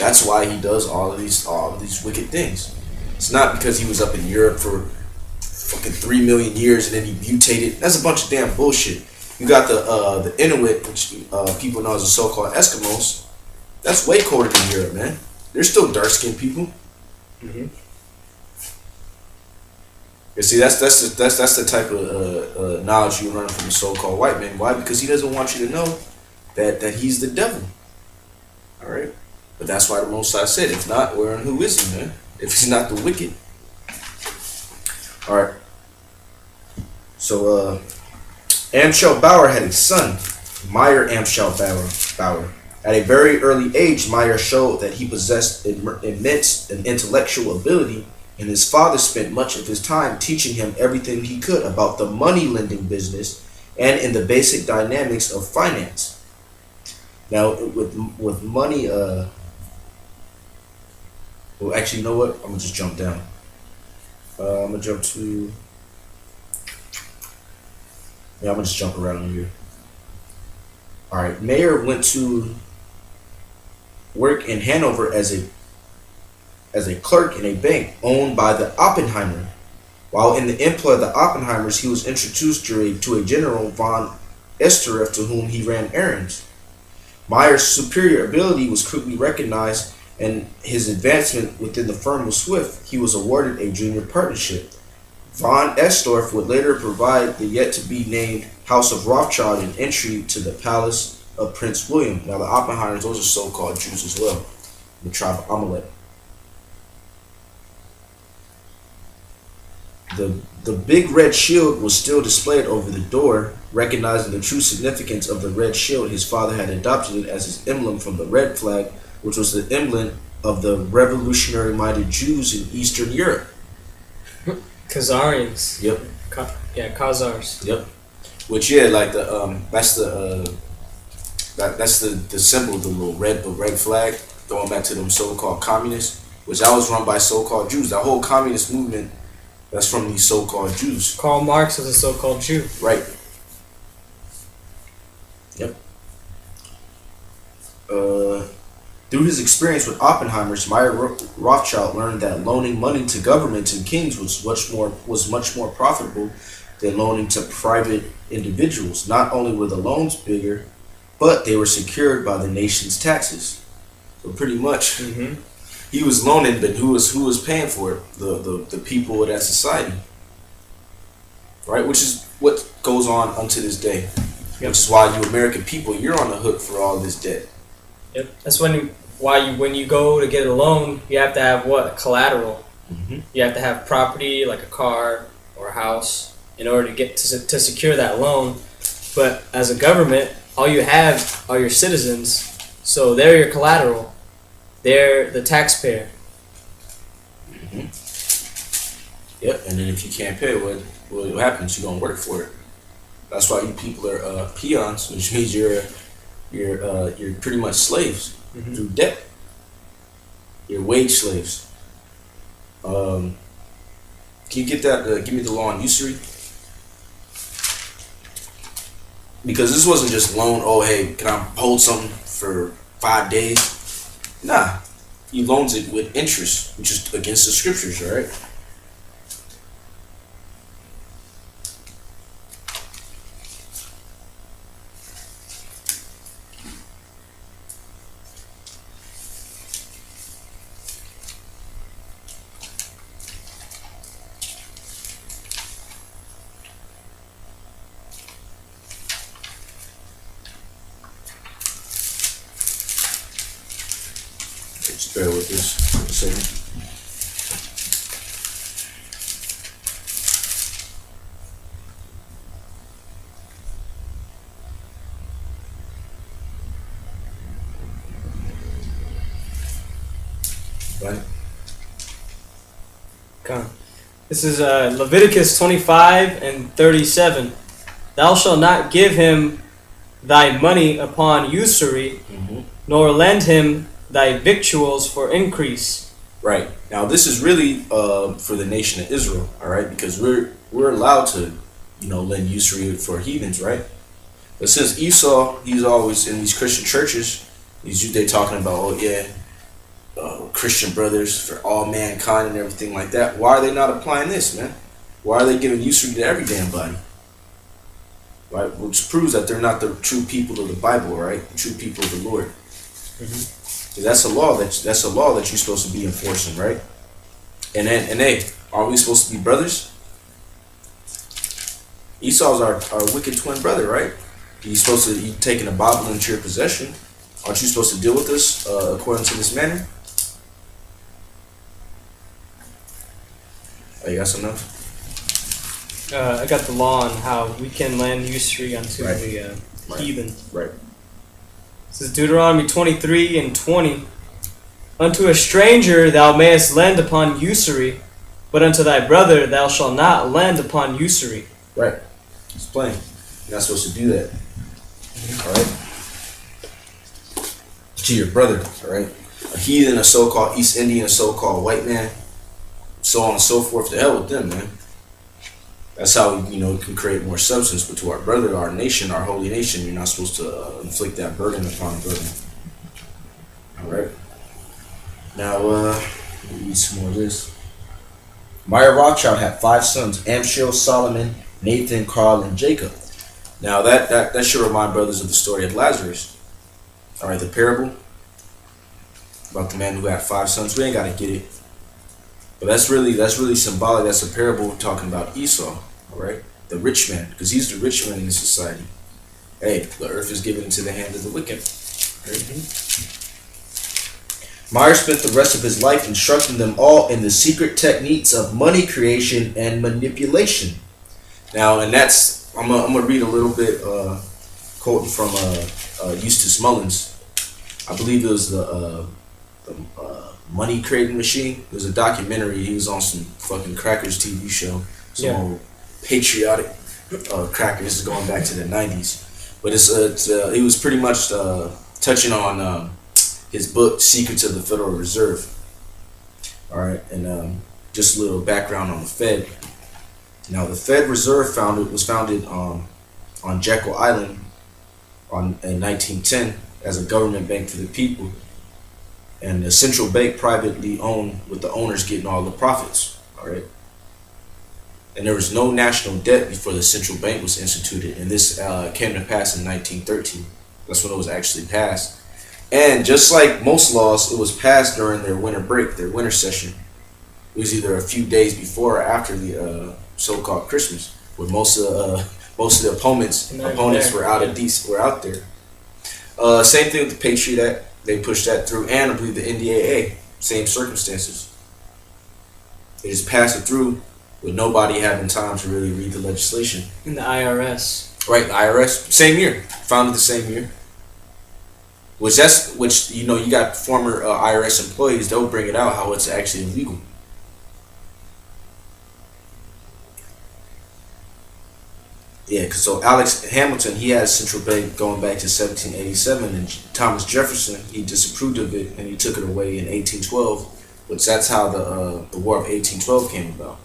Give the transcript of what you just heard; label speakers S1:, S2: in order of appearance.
S1: That's why he does all of these wicked things. It's not because he was up in Europe for fucking 3 million years and then he mutated. That's a bunch of damn bullshit. You got the Inuit, which people know as the so-called Eskimos. That's way colder than Europe, man. They're still dark-skinned people.
S2: Mm-hmm.
S1: You see, that's the type of knowledge you learn from the so-called white man. Why? Because he doesn't want you to know that he's the devil. All right, but that's why the Most High said, "If not, where and who is he, man? If he's not the wicked." All right. So, Amschel Bauer had a son, Meyer Amschel Bauer. At a very early age, Meyer showed that he possessed immense and intellectual ability, and his father spent much of his time teaching him everything he could about the money lending business and in the basic dynamics of finance. Now, with money, well, actually, you know what? I'm gonna just jump down. I'm gonna jump to. Yeah, I'm gonna just jump around here. All right, Mayer went to work in Hanover as a clerk in a bank owned by the Oppenheimer. While in the employ of the Oppenheimers, he was introduced to a General von Estereff to whom he ran errands. Meyer's superior ability was quickly recognized, and his advancement within the firm was swift. He was awarded a junior partnership. Von Estorff would later provide the yet-to-be-named House of Rothschild an entry to the palace of Prince William. Now, the Oppenheimers, those are so-called Jews as well, the tribe of Amalek. The big red shield was still displayed over the door. Recognizing the true significance of the red shield, his father had adopted it as his emblem from the red flag, which was the emblem of the revolutionary-minded Jews in Eastern Europe.
S2: Khazarians.
S1: Yep.
S2: Khazars.
S1: Yep. Which, yeah, like that's the symbol, the red flag, going back to them so-called communists, which that was run by so-called Jews. That whole communist movement, that's from these so-called Jews.
S2: Karl Marx was a so-called Jew.
S1: Right. Yep. Through his experience with Oppenheimers, Meyer Rothschild learned that loaning money to governments and kings was much more profitable than loaning to private individuals. Not only were the loans bigger, but they were secured by the nation's taxes. So pretty much, he was loaning, but who was paying for it? The people of that society, right? Which is what goes on unto this day. Yep. Which is why you American people, you're on the hook for all this debt.
S2: Yep, that's when you go to get a loan, you have to have what? Collateral.
S1: Mm-hmm.
S2: You have to have property like a car or a house in order to get to secure that loan. But as a government, all you have are your citizens, so they're your collateral. They're the taxpayer.
S1: Mm-hmm. Yep, and then if you can't pay, what happens? You're gonna work for it. That's why you people are peons, which means you're pretty much slaves through debt. You're wage slaves. Can you get that? Give me the law on usury. Because this wasn't just loan. Oh, hey, can I hold something for 5 days? Nah, he loans it with interest, which is against the scriptures, all right? Just bear with this for a second. Right.
S2: Come. This is Leviticus 25 and 37. Thou shalt not give him thy money upon usury, nor lend him thy victuals for increase.
S1: Right. Now this is really for the nation of Israel, all right? Because we're allowed to, lend usury for heathens, right? But since Esau, he's always in these Christian churches, they talking about, oh yeah, Christian brothers for all mankind and everything like that. Why are they not applying this, man? Why are they giving usury to every damn body? Right, which proves that they're not the true people of the Bible, right? The true people of the Lord. Because that's a law that's a law that you're supposed to be enforcing, right? And hey, are we supposed to be brothers? Esau's our wicked twin brother, right? He's supposed to be taking a Bible into your possession. Aren't you supposed to deal with us according to this manner? Oh, you got something else?
S2: I got the law on how we can lend usury unto
S1: Right.
S2: the heathen.
S1: Right.
S2: It says Deuteronomy 23 and 20. Unto a stranger thou mayest lend upon usury, but unto thy brother thou shalt not lend upon usury.
S1: Right. It's plain. You're not supposed to do that. Alright? To your brother, alright? A heathen, a so-called East Indian, a so-called white man, so on and so forth. The hell with them, man. That's how we, can create more substance. But to our brother, our nation, our holy nation, you're not supposed to inflict that burden upon a brother. Alright? Now, let me read some more of this. Meyer Rothschild had 5 sons: Amschel, Solomon, Nathan, Carl, and Jacob. Now that should remind brothers of the story of Lazarus. Alright, the parable about the man who had 5 sons. We ain't gotta get it. But that's really symbolic. That's a parable talking about Esau, alright? The rich man, because he's the rich man in this society. Hey, the earth is given into the hand of the wicked. Meyer spent the rest of his life instructing them all in the secret techniques of money creation and manipulation. Now, and that's, I'm gonna read a little bit, quoting from Eustace Mullins. I believe it was the money creating machine. It was a documentary. He was on some fucking Crackers TV show, some old patriotic Crackers. This is going back to the 90s, but it was pretty much touching on his book Secrets of the Federal Reserve. All right, and just a little background on the Fed. Now, the Fed Reserve was founded on Jekyll Island in 1910 as a government bank for the people, and the central bank privately owned, with the owners getting all the profits. All right, and there was no national debt before the central bank was instituted, and this came to pass in 1913. That's when it was actually passed. And just like most laws, it was passed during their winter break, their winter session. It was either a few days before or after the so-called Christmas, where most of the opponents were out there. Same thing with the Patriot Act. They pushed that through, and I believe the NDAA, same circumstances. They just passed it through with nobody having time to really read the legislation.
S2: And the IRS.
S1: Right, the IRS, same year, founded the same year. Which you got former IRS employees, they'll bring it out how it's actually illegal. Yeah, because so Alex Hamilton, he had a central bank going back to 1787, and Thomas Jefferson, he disapproved of it and he took it away in 1812, which that's how the War of 1812 came about.